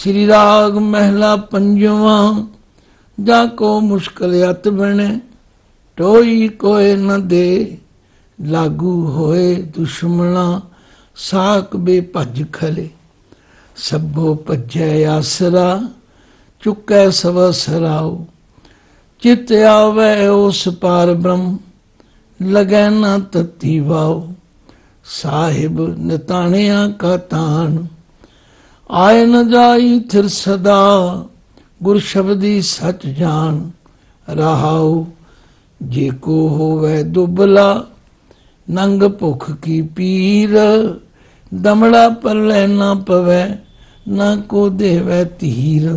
श्री राग महला पंजवा। जाको मुश्किल अत बने टोई कोय न दे, लागू होए दुश्मना साक बे भज खले। सभो भजै आसरा चुकै सब सराओ, चित आवे उस पार ब्रह्म लगै न तती वाओ। साहिब निताणिया का तान आए न जाई थिर सदा, गुर शब्दी सच जान रहाओ। जेको होवै दुबला नंग भुख की पीर, दमड़ा पल्लै न पवै न को देवै तीर।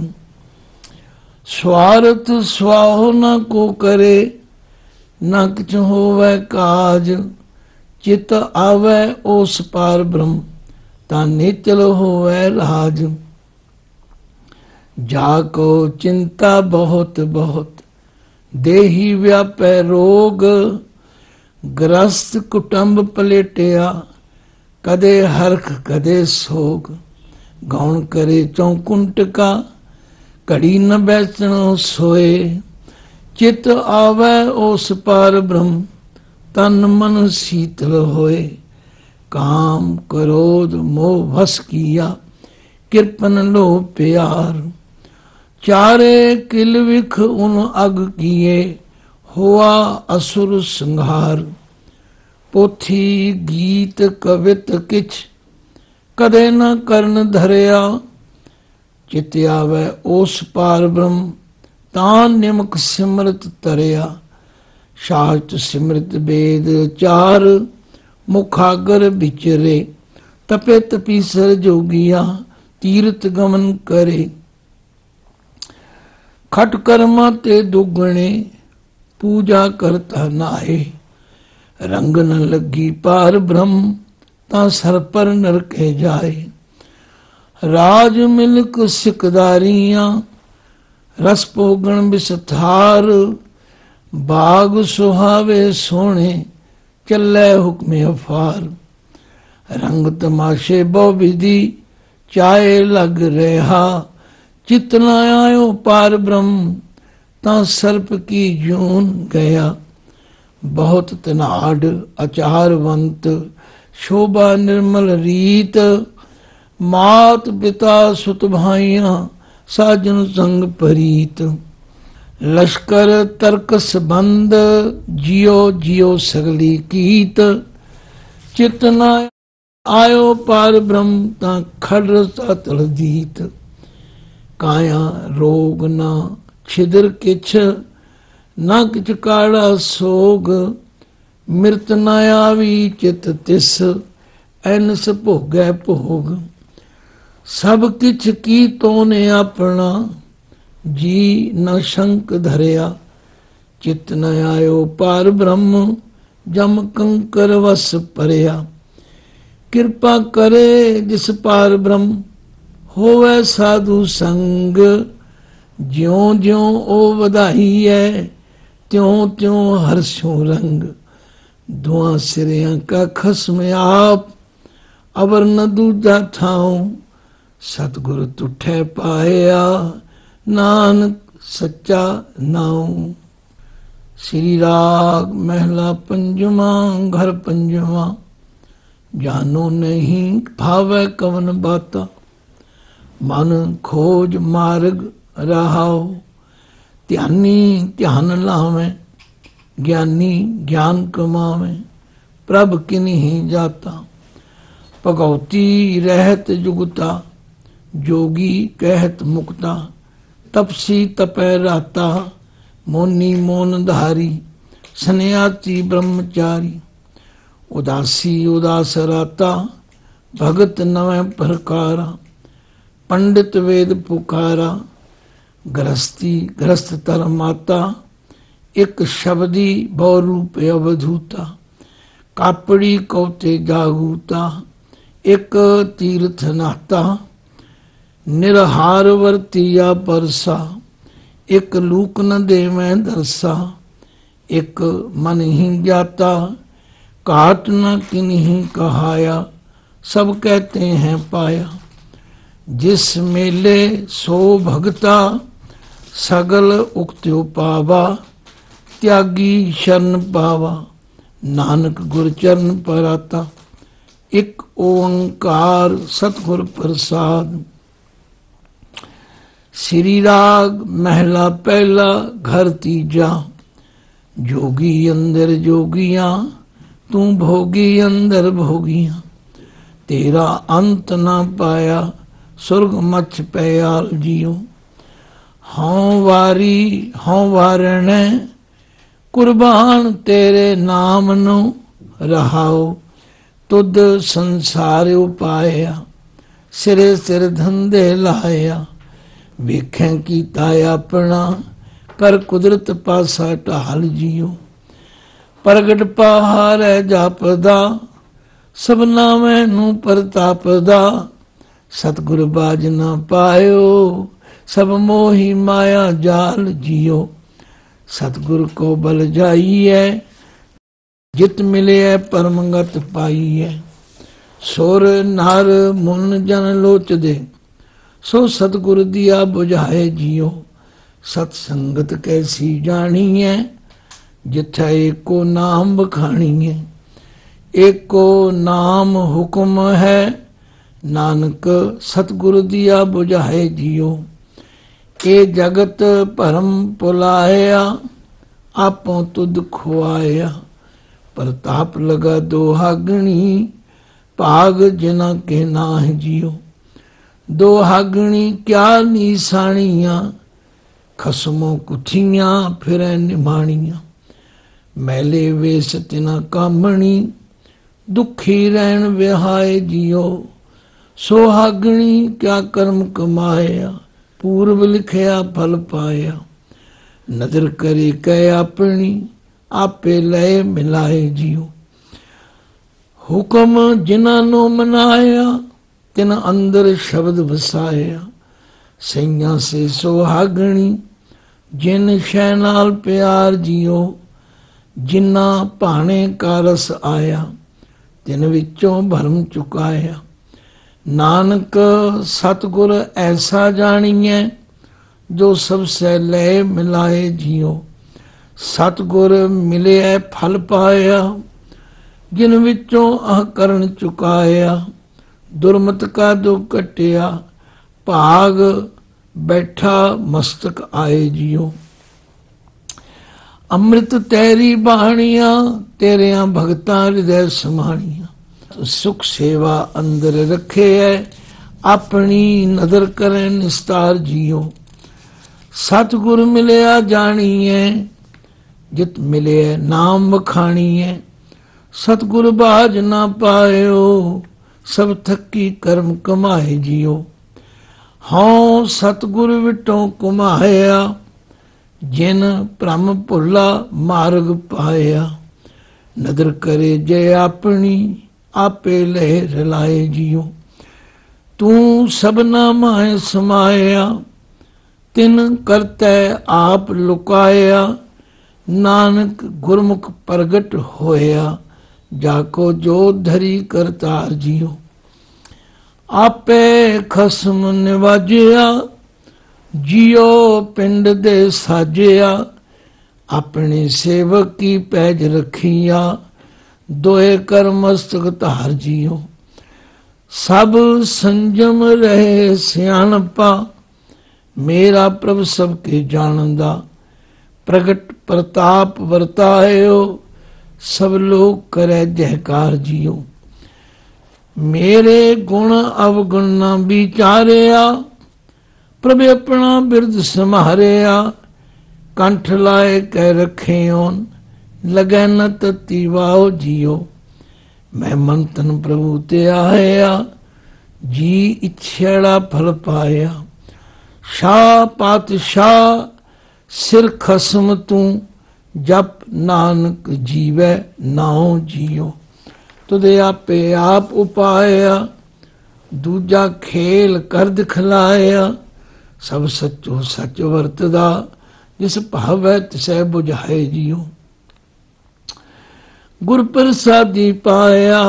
स्वार्थ स्वाहो न को करे न किछ होवै काज, चित आवे ओस पार ब्रह्म ता निचल होवै राज। जाको चिंता बहुत बहुत देही व्यापै रोग, ग्रस्त कुटुंब पलेटिया कदे हरख कदे सोग। गौण करे चौकुंट का घड़ी न बैसणो सोए, चित आवे ओस पार ब्रह्म तन मन शीतल होए। काम क्रोध मोह वश किया कृपन लो प्यार, चारे किल विख उन अग किए हुआ असुर संहार। पोथी गीत कवित किछ कदे न करन धरिया, चित आवे ओस पार ब्रह्म तान निमक सिमरत तरिया। शास्त्र सिमरत वेद चार मुखागर बिचरे, तपे तपीसर जोगिया तीर्थ गमन करे। खट कर्मा ते दुगणे पूजा करता नाहे, रंग न लगी पार ब्रह्म ता सर पर नरके जाए। राज मिल्क सिकदारियां रस पोगण बिसथार, बाग सुहावे सोने चले हुक्मे अफार। रंग तमाशे बहु विधि चाहे लग रहा, चित न आयो पार ब्रह्म ता सर्प की जून गया। बहुत तनाड आचारवंत शोभा निर्मल रीत, मात पिता सुत भाइयां साजन संग परीत। लश्कर तर्कस बंद जियो जियो सगली कीत, चित न आयो पार ब्रह्म ता खड़ तल दीत। काया रोग न छिदर किछ न किछ काड़ा सोग, मृत न आवी चित तिस ऐनस भोगै भोग। सब किछ की तोने अपना जी न शंक धरिया, चित न आयो पार ब्रह्म जम कंकर वस परया। कृपा करे जिस पार ब्रह्म होवे साधु संग, ज्यों ज्यों ओ वधाई है त्यों त्यों हर्षों रंग। दुआ सिरिया का खस्म आप अवर न दूजा ठाऊं, सतगुरु तुठे पाया नानक सच्चा नाऊ। श्री राग महला पंजवा। घर पंजवा। जानो नहीं भावे कवन बाता, मन खोज मार्ग रहाओ। ध्यानी ध्यान लावे ज्ञानी ज्ञान कमावे, प्रभ किन्हीं जाता। भगवती रहत जुगता जोगी कहत मुक्ता। तपसी तपै राता मोनी मोन धारी, सन्यासी ब्रह्मचारी। उदासी उदास राता भगत नवै प्रकारा। पंडित वेद पुकारा गृहस्थी गृहस्थ तर माता। एक शब्दी बहुरूप अवधूता, कापड़ी कौते जागूता। एक तीर्थ नाता निरहार वर्तिया परसा। एक लूक न दे मैं दरसा। एक मन ही जाता घाट न किन्हीं कहाया। सब कहते हैं पाया। जिस मेले सो भगता सगल उक्त्यो पावा त्यागी शरण पावा नानक गुर चरण पर आता एक ओंकार सतगुर प्रसाद। श्री राग महला पहला घर तीजा। जोगी अंदर जोगियां तू भोगी अंदर भोगियां तेरा अंत ना पाया सुरग मच पयाल जियो। हों वारी हों वारण कुर्बान तेरे नाम नो रहाओ तुद संसार उपाया सिरे सिर धंधे लाया वेखें कीता अपना कर कुदरत पासा ढाल जियो। प्रगट पहाड़ है जापदा सबना मैनू प्रतापदा सतगुर बाज ना पायो सब मोही माया जाल जियो। सतगुर को बल जाइए जित मिले परमगत पाइए सुर नर मुन जन लोच दे सो सतगुर दिया बुझाए जियो। सतसंगत कैसी जानी है जिथे एको नाम बखानी है एको नाम हुक्म है नानक सतगुरु दिया बुझाए जियो। ए जगत भरम पुलाया आपों तुद खुआया प्रताप लगा दोहागणी भाग जिना के नाह जियो। दोहागणी क्या निशानियां खसमों कुठियां फिर निमाणियां मैले वेश तिना कामणी दुखी रहन विहाय जियो। सोहागणी क्या कर्म कमाया पूर्व लिखया फल पाया नजर करे कह अपनी आपे लय मिलाए जियो। हुक्म जिना नो मनाया तिन अंदर शब्द वसाया सैया से सोहागणी जिन शै नाल प्यार जियो। जिन्ना भाने का रस आया तिन विचों भरम चुकाया नानक सतगुर ऐसा जानिए जो सबसे लय मिलाए जियो। सतगुर मिले फल पाया जिन विचों अहकरण चुकाया दुर्मत का दो कटिया भाग बैठा मस्तक आए जियो। अमृत तेरी बाणियां तेरिया भगतां हृदय समाणियां सुख सेवा अंदर रखे है अपनी नदर करें निस्तार जियो। सतगुर मिलया जानिए जित मिले नाम बखाणिए सतगुर बाज ना पायो सब थकी कर्म कमाए जियो। हाँ सतगुर विटों कुमाया जिन भ्रम भुला मार्ग पाया नदर करे जय अपनी आपे लहर लाए जियो। तू सबना माए समाया तिन करते आप लुकाया नानक गुरमुख प्रगट होया जाको जो धरी करतार जियो। आपे खसम निवाजिया जियो पिंड दे साजिया अपने सेवक की पैज रखिया दोए कर मस्तक धार जियो। सब संजम रहे सियाणपा मेरा प्रभ सबके जानदा प्रगट प्रताप वर्तायो सब लोग करे जयकार जियो। मेरे गुण अवगुण ना विचारिया प्रभु अपना बिरद समारिया कंठ लाए कह रखे ओन लगे न तती वाओ जियो। मैं मन तन प्रभु ते आया जी इच्छेड़ा फल पाया शाह पातशाह सिर खसम तू जप नानक जीवै नाओ जियो। तुदे आपे आप उपाया दूजा खेल कर दिखलाया सब सचो सच वरतदा जिस भावै तिसै बुझाए जियो। गुर प्रसादी पाया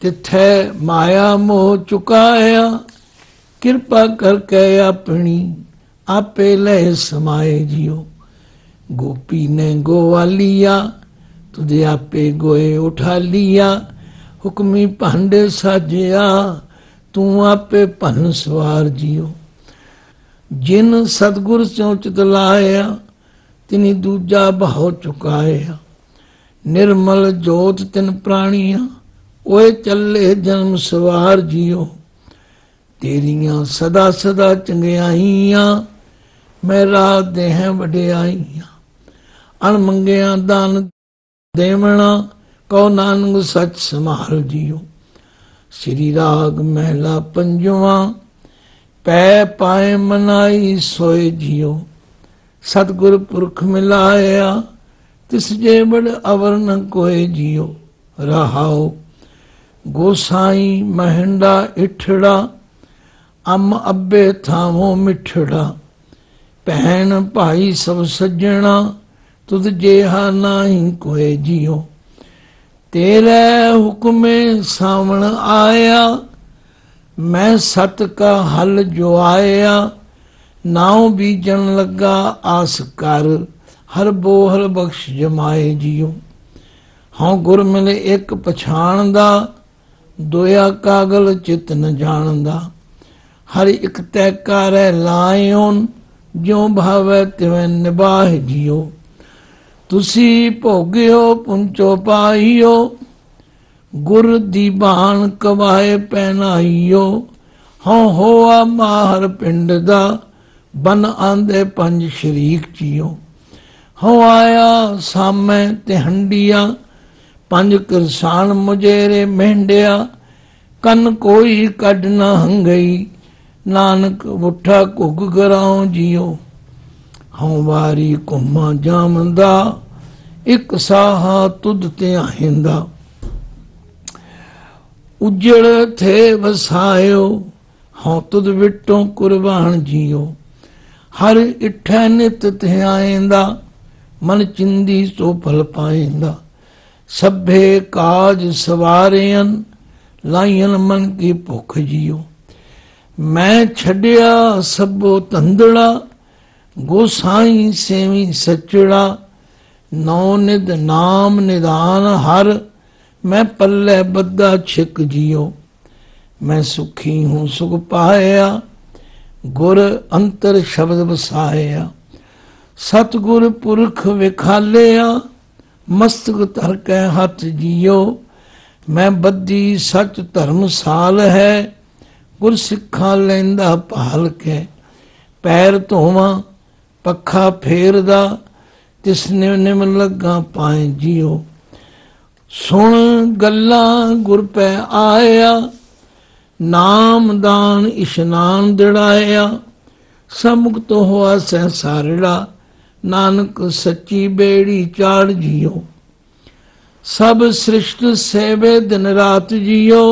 तिथै माया मोह चुकाया किरपा करके अपनी आपे ले समाए जियो। गोपी ने गोवा लिया तुझे आपे गोए उठा लिया। हुक्मी भांडे साजिया तू आपे भन सवार जियो। जिन सतगुर चों चित लाया तिनी दूजा भाव चुकाया। निर्मल जोत तिन प्राणिया ओए चले जन्म सवार जियो। तेरियां सदा सदा चंगियाइयां मैं रात देह वडियाइयां। अणमंगिया दान देवना कहो नानक सच संभाल जियो। श्री राग महला पंजवा पै पाए मनाई सोए जियो। सतगुर पुरख मिलाया तिस जे बड़ अवर न कोय जियो। रहाओ गोसाई महिंडा इठड़ा अम अब्बे थामो मिठड़ा। भैन भाई सब सज्जणा तुद जेहा नाही कोय जियो। तेरे हुक्मे सावण आया मैं सत का हल जो आया। नाव बीजन लगा आस कर हर बोहर बख्श जमाए जियो। हाँ गुर मिले एक पछाणदा दोया कागल चित न जानदा। हर एक तय करे लायोन ज्यों भावे तिवें निबाह जियो। तुसी भोगियो पुंचो पाइयो गुर दीबान कवाए पहनाइयो। हाँ होआ माहर पिंड दा बन आंदे पंज शरीक जियो। हाँ आया सामे ते हंडिया पंज करसान मुजेरे मेंढिया। कन कोई कड न हंगई नानक उठा घुग कराओ जियो। हाँ वारी घुमा जामदा एक साहा तुद ते आहिंदा। उजड़ थे वसायो हाँ तुद विटों कुर्बान जियो। हर इठै नित थे आएंदा मन चिंदी सो फल पाएंदा। सभे काज सवारेन लाइन मन की भुख जियो। मैं छड़िया सबो तंदड़ा गोसाई सेवी सचड़ा। नौ निद नाम निदान हर मैं पल्ले बद्दा छिक जियो। मैं सुखी हूँ सुख पाया गुर अंतर शब्द बसाया। सतगुर पुरख विखालिया मस्तक धर के हाथ जियो। मैं बद्दी सच धर्मसाल है गुर सिखा लेंदा भाल के। पैर धोवा पखा फेरदा तिसने निम लगा पाए जियो। सुन गल्ला गुर पे आया नाम दान इशनान दिड़ाया। समुक्त हुआ संसारड़ा नानक सच्ची बेड़ी चाड़ जियो। सब सृष्ट सेवे दिन रात जियो।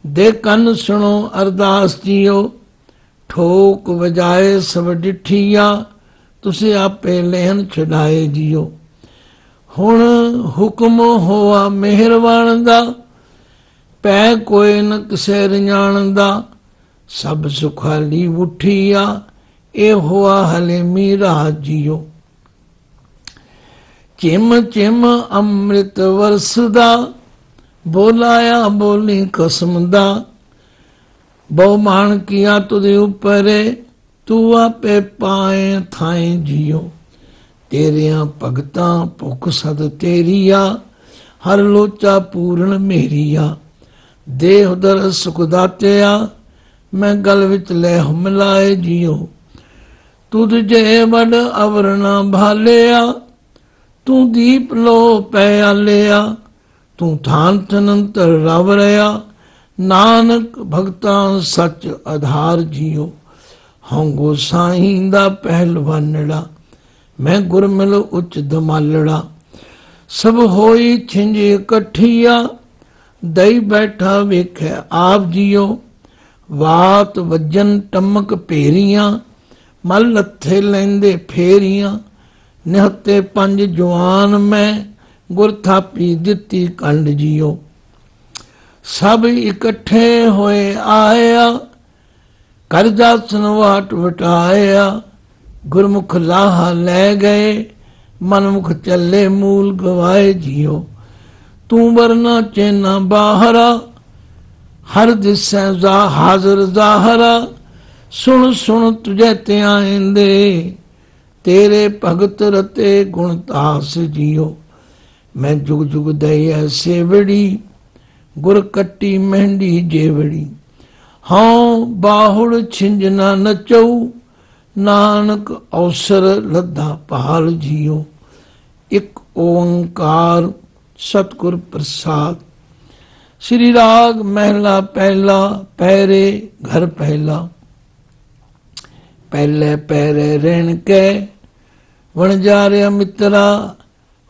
दे कन सुनो अरदास जियो। ठोक बजाए सब डिठिया तुसे आपे लहन छड़ाए जियो। हुण हुक्म होआ मेहरबान दा पै कोई न किसे रिजाणदा। सब सुखाली उठिया ए हुआ हलेमी राह जियो। चिम चिम अमृत वरसदा बोलाया बोली कसम दा। बहुमान किया तुझे ऊपरे तू आपे पाए थाए जियो। तेरिया भगता भुख सद तेरिया हर लोचा पूर्ण मेरिया। देह दर सुख दातिया मैं गल विच ले मिलाए जियो। तुद जे वड अवरना भालिया तू दीप लो पयालिया। तू थान तनंतर रव रया नानक भगता सच आधार जियो। हाँ गोसाई दा पहलवानड़ा मैं गुर मिल उच धमालड़ा। सब होई छिंज इकट्ठिया दई बैठा वेखे आप जियो। वात वजन टमक पेरियां मल लथे लेंदे फेरियां। निहते पंज जवान मैं गुर थापी दिती कंड जियो। सब इकट्ठे होए आया ਕਰਜਾਸਨ ਵਾਟ ਵਟਾਇਆ, ਗੁਰਮੁਖ ਲਾਹਾ ਲੈ ਗਏ, ਮਨਮੁਖ ਚੱਲੇ ਮੂਲ ਗਵਾਏ ਜੀਓ। ਤੂੰ ਵਰਨਾ ਚੈਨਾ ਬਾਹਰਾ, ਹਰ ਦਿਸੈ ਹਾਜ਼ਰ ਜ਼ਾਹਰਾ, ਸੁਣ ਸੁਣ ਤੁਝੇ ਧਿਆਇਂਦੇ, ਤੇਰੇ ਭਗਤ ਰਤੇ ਗੁਣ ਤਾਸ ਜੀਓ। ਮੈਂ ਜੁਗ ਜੁਗ ਦਈ ਸੇਵੜੀ, ਗੁਰ ਕੱਟੀ ਮਹਿੰਦੀ ਜੇਵੜੀ, ਹਾਂ ਬਾਹੁੜ ਛਿੰਝ ਨਾ ਨਚਉ, ਨਾਨਕ ਅਵਸਰ ਲੱਦਾ ਭਾਲ ਜੀਓ। ਇੱਕ ਓੰਕਾਰ ਸਤਿਗੁਰ ਪ੍ਰਸਾਦ। ਸ੍ਰੀ ਰਾਗ ਮਹਿਲਾ ਪਹਿਲਾ, ਪੈਰੇ ਘਰ ਪਹਿਲਾ। ਪਹਿਲੇ ਪੈਰੇ ਰਹਿਣ ਕੇ ਵਣਜਾਰਿਆ ਮਿੱਤਰਾ,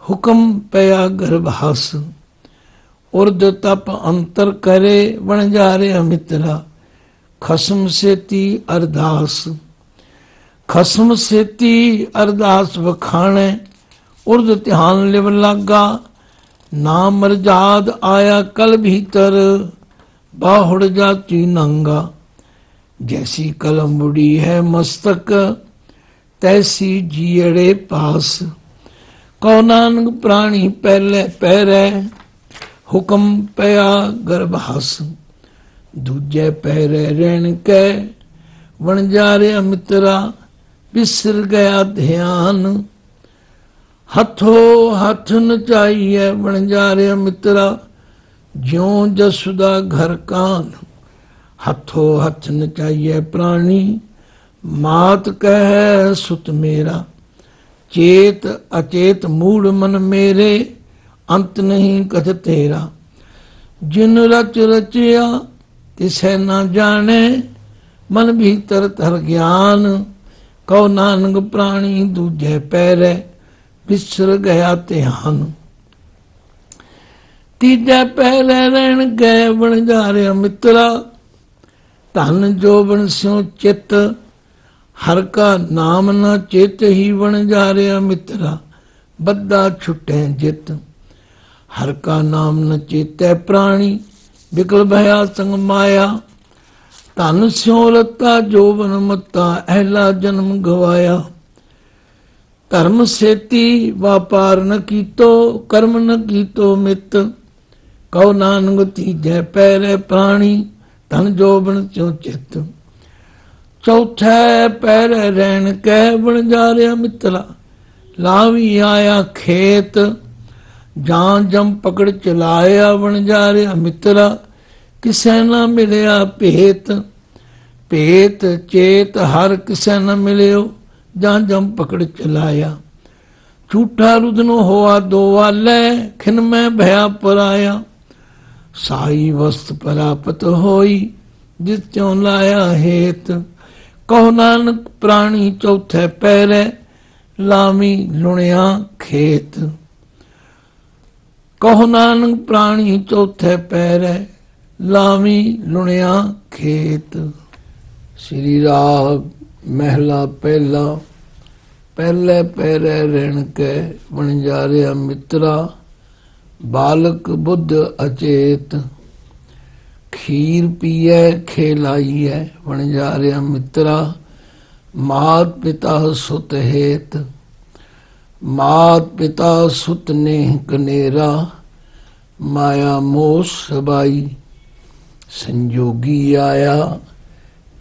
ਹੁਕਮ ਪਿਆ ਗਰਭਾਸ। ਉਰਦ ਤਪ ਅੰਤਰ ਕਰੇ ਵਣਜਾਰਿਆ ਮਿੱਤਰਾ, ਖਸਮ ਸੇਤੀ ਅਰਦਾਸ। ਖਸਮ ਸੇਤੀ ਅਰਦਾਸ ਵਖਾਣੇ, ਉਰਦ ਧਿਆਨ ਲਿਵ ਲਾਗਾ। ਨਾਮ ਮਰਜਾਦ ਆਇਆ ਕਲ ਭੀਤਰ, ਬਾਹੁੜ ਜਾਤੀ ਨੰਗਾ। जैसी कलम बुड़ी है मस्तक, तैसी जीअड़े पास। कौ नानक प्राणी पहले पैरै, हुक्म पया गर्भास। दूजे पैरे रहन कै वणजारिया मित्रा, बिसर गया ध्यान। हथो हथ नचाइए वणजारिया मित्रा, ज्यों जसुदा घर कान। हथो हथ नचाइए प्राणी, मात कह सुत मेरा। चेत अचेत मूड मन मेरे, अंत नहीं कथ तेरा। जिन रच रचिया तिसे न जाने, मन भीतर तर ज्ञान। कौ नानक प्राणी दूजे पैरे, बिसर गया ध्यान। तीजे पैरे रहन गए वणजारिया मित्रा, धन जोबन स्यों चित। हर का नाम न चेत ही वणजारिया मित्रा, बद्दा छुटे जित। हर का नाम न चेतै प्राणी, विकल भया संग माया। धन स्यों रता जोबन मत्ता, अहला जन्म गवाया। धर्म सेती व्यापार न कीतो, कर्म न कीतो मित। कौ नानक तीजे पैरे प्राणी, धन जोबन चो चित। चौथे पैर रहन कै वणजारिया मित्रा, लावी आया खेत। जान जम पकड़ चलाया वणजारिया मित्रा, किसे न मिलया भेत। भेत चेत हर किसे न मिलियो, जान जम पकड़ चलाया। झूठा रुदन होआ दो वाले, खिन में भया पराया। साई वस्त परापत होई, जिस त्यों लाया हेत। कहो नानक प्राणी चौथे पैरे, लामी लुणिया खेत। कहो नानक प्राणी चौथे पैरे, लामी लुणिया खेत। श्री राग महला पहला। पहले पैरे रहन के वणजारिया मित्रा, बालक बुद्ध अचेत। खीर पिए खेलाइए वणजारिया मित्रा, मात पिता सुत हेत। मात पिता सुत नेह कनेरा, माया मोह सबाई। संजोगी आया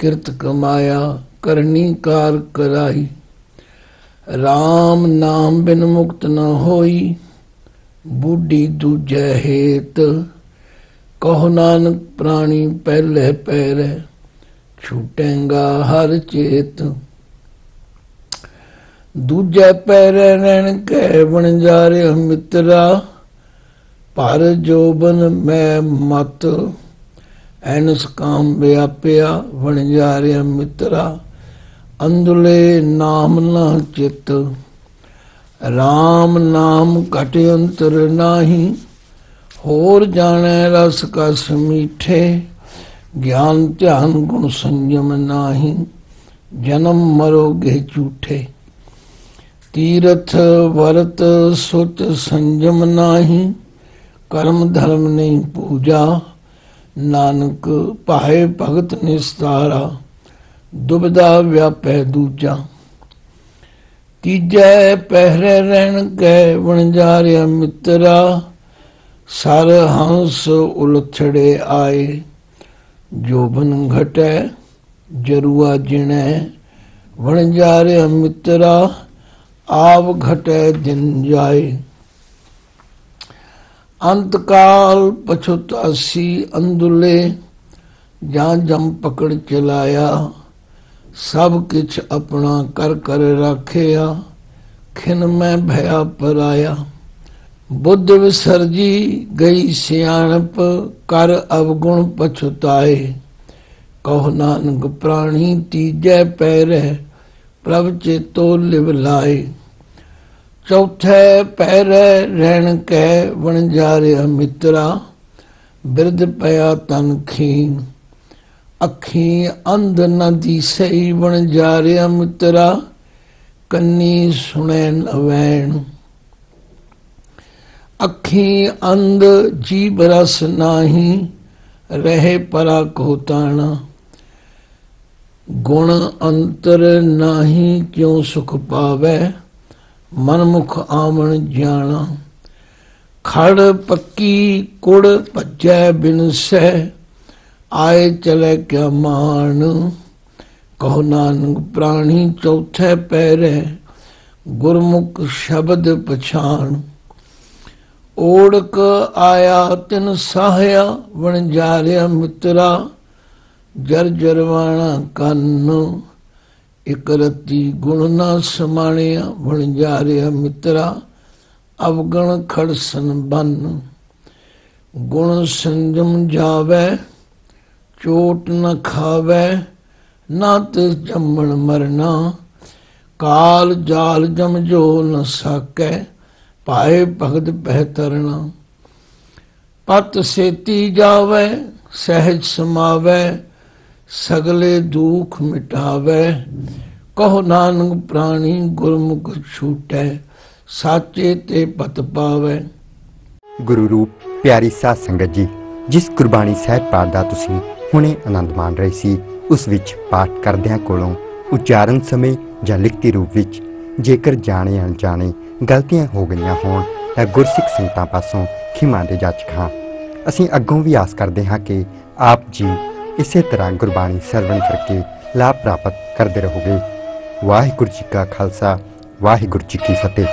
किरत कमाया, करनी कार कराई। राम नाम बिन मुक्त न होई, बूढ़ी दूजे हेत। कहो नानक प्राणी पहले पैरे, छूटेगा हर चेत। दूजे पैरे रहन के वणजारिया मित्रा, पर जोबन मैं मत। ऐनस काम व्याप्या वणजारिया मित्रा, अंधुले नाम न चित। राम नाम घट अंतर नाही, होर जाने रस कस मीठे। ज्ञान ध्यान गुण संयम नाही, जन्म मरोगे झूठे। तीर्थ व्रत सुच संयम नाही, कर्म धर्म नहीं पूजा। नानक पाए भगत निस्तारा, दुविधा व्यापै दूजा। तीजै पहरे रहन कै वणजारिया मित्रा, सर हंस उलथड़े आए। जोबन घटै जरुआ जिणै, वणजारिया मित्रा, आव घटै दिन जाए। अंतकाल पछुतासी अंदुले, जां जम पकड़ चलाया। सब किछ अपना कर कर राखिया, खिन में भया पराया। बुद्ध विसर्जी गई सियाणप, कर अवगुण पछुताए। कहो नानक प्राणी तीजै पैरै, प्रभ चेतो लिव लाए। चौथे पैरै रहन कै वणजारिया मित्रा, बिरध पया तन खीन। अखी अंध न दिसई वणजारिया मित्रा, कन्नी सुनै न वैण। अखी अंध जीव रस नाही, रहे परा को ताना। गुण अंतर नाही क्यों सुख पावै, मनमुख आमन जाना। खड़ पक्की कुड़ भज्जै बिन सै, आए चले क्या मान। कहो नानक प्राणी चौथे पैरै, गुरमुख शब्द पछाण। ओढ़क आया तिन साहया, वणजारिया मित्रा, जर जरवाणा कन्न। इक रति गुण ना समाणिया, वणजारिया मित्रा, अवगण खड़सन बन। गुण संजम जावै, चोट न खावै, ना तिस जम्मण मरना। काल जाल जम जो न साकै, पाए भगत बहतरना। पत सेती जावै, सहज समावै, सगले दुख मिटावै। कहो नानक प्राणी गुरमुख छूटै, साचे ते पत पावै। गुरु रूप प्यारी साध संगत जी, जिस गुरबाणी ਸਾਹਿਬ ਪਾਠ ਦਾ ਤੁਸੀਂ ਹੁਣੇ ਆਨੰਦ ਮਾਣ ਰਹੇ ਸੀ, ਉਸ ਵਿੱਚ ਪਾਠ ਕਰਦਿਆਂ ਕੋਲੋਂ ਉਚਾਰਨ ਸਮੇਂ ਜਾਂ ਲਿਖਤੀ ਰੂਪ ਵਿੱਚ ਜੇਕਰ ਜਾਣੇ ਅਣਜਾਣੇ ਗਲਤੀਆਂ ਹੋ ਗਈਆਂ ਹੋਣ ਤਾਂ ਗੁਰਸਿੱਖ ਸੰਗਤਾਂ ਪਾਸੋਂ ਖਿਮਾ ਦੇ ਜਾਚਕ ਹਾਂ। ਅਸੀਂ ਅੱਗੋਂ ਵੀ ਆਸ ਕਰਦੇ ਹਾਂ ਕਿ ਆਪ ਜੀ ਇਸੇ ਤਰ੍ਹਾਂ ਗੁਰਬਾਣੀ ਸਰਵਣ ਕਰਕੇ ਲਾਭ ਪ੍ਰਾਪਤ ਕਰਦੇ ਰਹੋਗੇ। ਵਾਹਿਗੁਰੂ ਜੀ ਕਾ ਖਾਲਸਾ, ਵਾਹਿਗੁਰੂ ਜੀ ਕੀ ਫਤਿਹ।